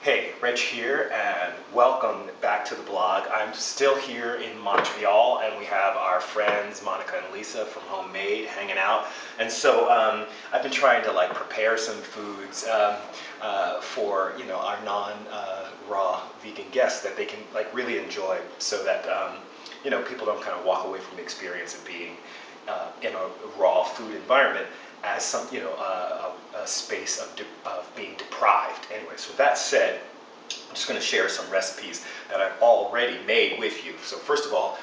Hey, Rich here, and welcome back to the blog. I'm still here in Montreal, and we have our friends Monica and Lisa from Homemade hanging out. And so I've been trying to prepare some foods for our non-raw vegan guests that they can really enjoy, so that people don't kind of walk away from the experience of being in a raw food environment as some, a space of being deprived. Anyway, so that said, I'm just going to share some recipes that I've already made with you. So first of all,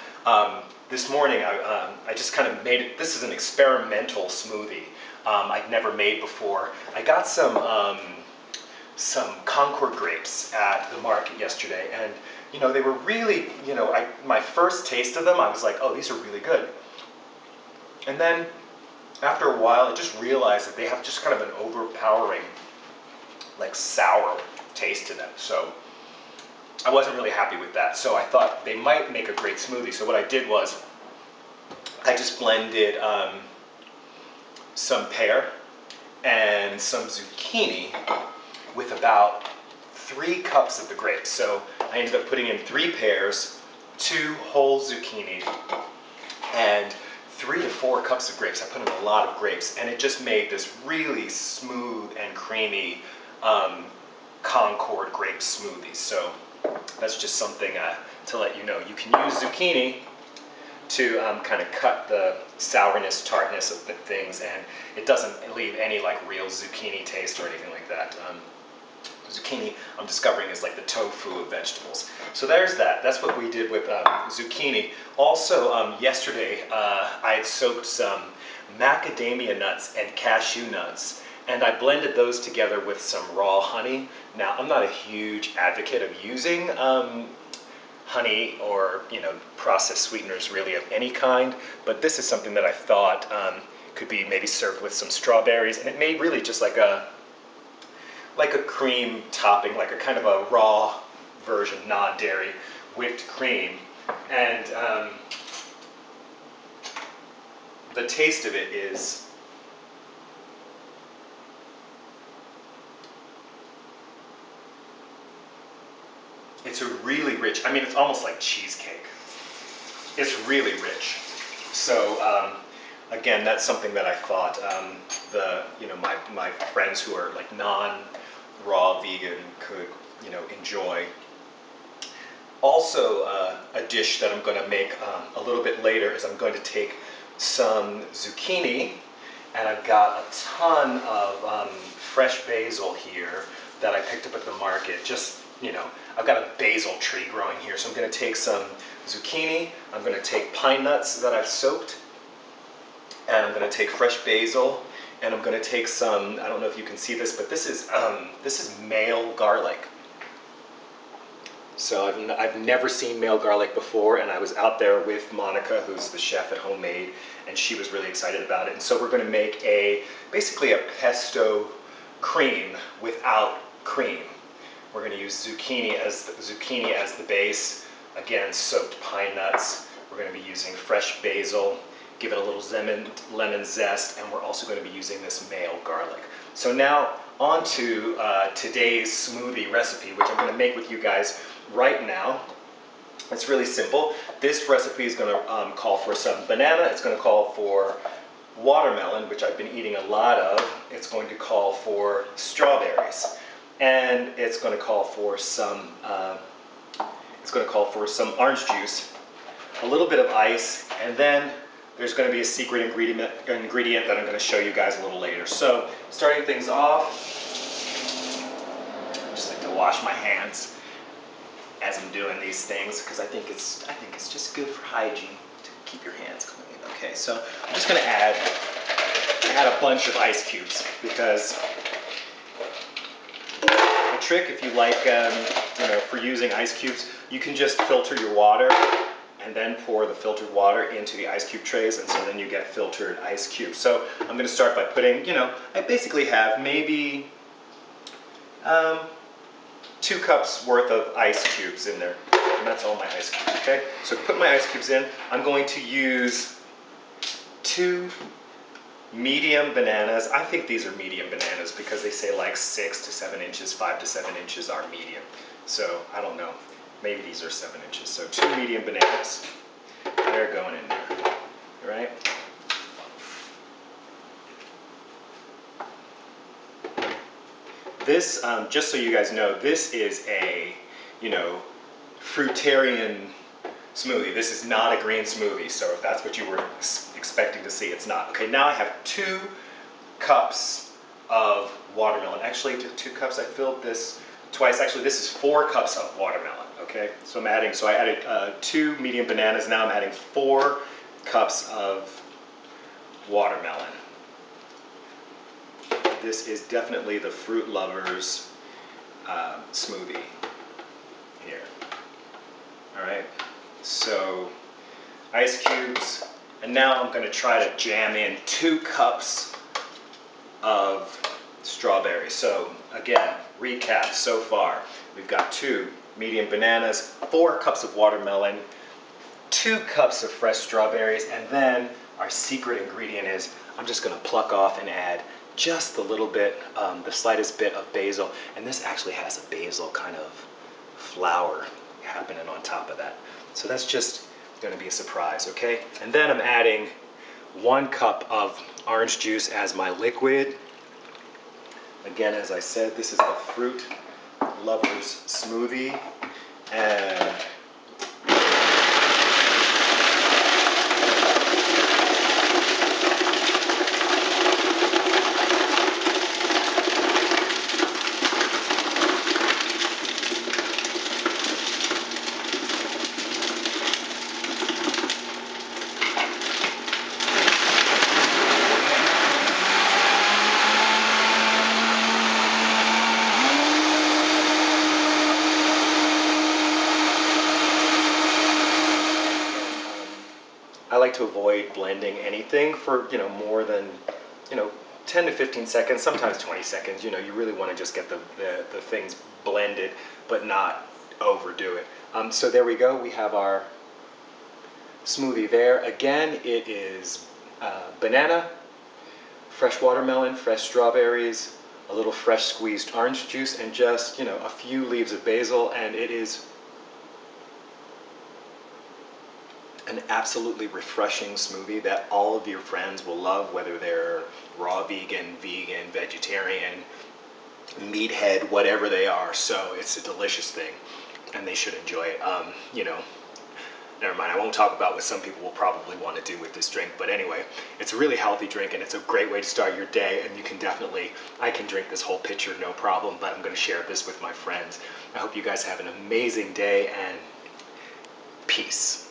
this morning I just kind of made it. This is an experimental smoothie I'd never made before. I got some Concord grapes at the market yesterday, and they were really, my first taste of them, I was like, oh, these are really good. And then after a while, I just realized that they have just kind of an overpowering, sour taste to them. So I wasn't really happy with that. So I thought they might make a great smoothie. So what I did was I just blended some pear and some zucchini with about 3 cups of the grapes. So I ended up putting in 3 pears, 2 whole zucchini, and 3 to 4 cups of grapes. I put in a lot of grapes, and it just made this really smooth and creamy Concord grape smoothie. So that's just something to let you know. You can use zucchini to kind of cut the sourness, tartness of the things, and it doesn't leave any real zucchini taste or anything like that. Zucchini, I'm discovering, is like the tofu of vegetables. So there's that. That's what we did with zucchini. Also, yesterday I had soaked some macadamia nuts and cashew nuts, and I blended those together with some raw honey. Now, I'm not a huge advocate of using honey or processed sweeteners really of any kind, but this is something that I thought could be maybe served with some strawberries, and it made really just like a cream topping, like a kind of a raw version, non-dairy whipped cream. And the taste of it is it's a really rich, I mean, it's almost like cheesecake. It's really rich. So again, that's something that I thought my friends who are non-raw vegan could enjoy. Also, a dish that I'm going to make a little bit later is I'm going to take some zucchini, and I've got a ton of fresh basil here that I picked up at the market. Just, I've got a basil tree growing here. So I'm going to take some zucchini, I'm going to take pine nuts that I've soaked, and I'm going to take fresh basil, and I'm going to take some, I don't know if you can see this, but this is male garlic. So I've never seen male garlic before, and I was out there with Monica, who's the chef at Homemade, and she was really excited about it. And so we're going to make basically a pesto cream without cream. We're going to use zucchini as the base. Again, soaked pine nuts. We're going to be using fresh basil, give it a little lemon zest, and we're also going to be using this male garlic. So now on to today's smoothie recipe, which I'm going to make with you guys right now. It's really simple. This recipe is going to call for some banana. It's going to call for watermelon, which I've been eating a lot of. It's going to call for strawberries, and it's going to call for some orange juice, a little bit of ice, and then there's going to be a secret ingredient that I'm going to show you guys a little later. So starting things off, I just like to wash my hands as I'm doing these things, because I think it's just good for hygiene to keep your hands clean. Okay, so I'm just going to add a bunch of ice cubes, because a trick, if you like, for using ice cubes, you can just filter your water and then pour the filtered water into the ice cube trays, and so then you get filtered ice cubes. So I'm going to start by putting, I basically have maybe 2 cups worth of ice cubes in there, and that's all my ice cubes, okay? So to put my ice cubes in, I'm going to use 2 medium bananas. I think these are medium bananas because they say like 6 to 7 inches, 5 to 7 inches are medium. So I don't know, maybe these are 7 inches. So 2 medium bananas, they're going in there, all right? This, just so you guys know, this is a, fruitarian smoothie. This is not a green smoothie, so if that's what you were expecting to see, it's not. Okay, now I have 2 cups of watermelon. Actually, 2 cups, I filled this twice. Actually, this is 4 cups of watermelon, okay? So I added 2 medium bananas. Now I'm adding 4 cups of watermelon. This is definitely the fruit lovers smoothie here. All right, so ice cubes, and now I'm going to try to jam in 2 cups of strawberries. So again, recap so far. We've got 2 medium bananas, 4 cups of watermelon, 2 cups of fresh strawberries, and then our secret ingredient is I'm just going to pluck off and add just a little bit, the slightest bit of basil, and this actually has a basil kind of flower happening on top of that. So that's just going to be a surprise, okay? And then I'm adding 1 cup of orange juice as my liquid. Again, as I said, this is the fruit lovers smoothie, and I like to avoid blending anything for, more than, 10 to 15 seconds, sometimes 20 seconds. You really want to just get the things blended, but not overdo it. So there we go. We have our smoothie there. Again, it is banana, fresh watermelon, fresh strawberries, a little fresh squeezed orange juice, and just, a few leaves of basil, and it is an absolutely refreshing smoothie that all of your friends will love, whether they're raw vegan, vegetarian, meathead, whatever they are. So it's a delicious thing, and they should enjoy it. Never mind, I won't talk about what some people will probably want to do with this drink, but anyway, it's a really healthy drink, and it's a great way to start your day, and you can definitely, I can drink this whole pitcher no problem, but I'm going to share this with my friends. I hope you guys have an amazing day, and peace.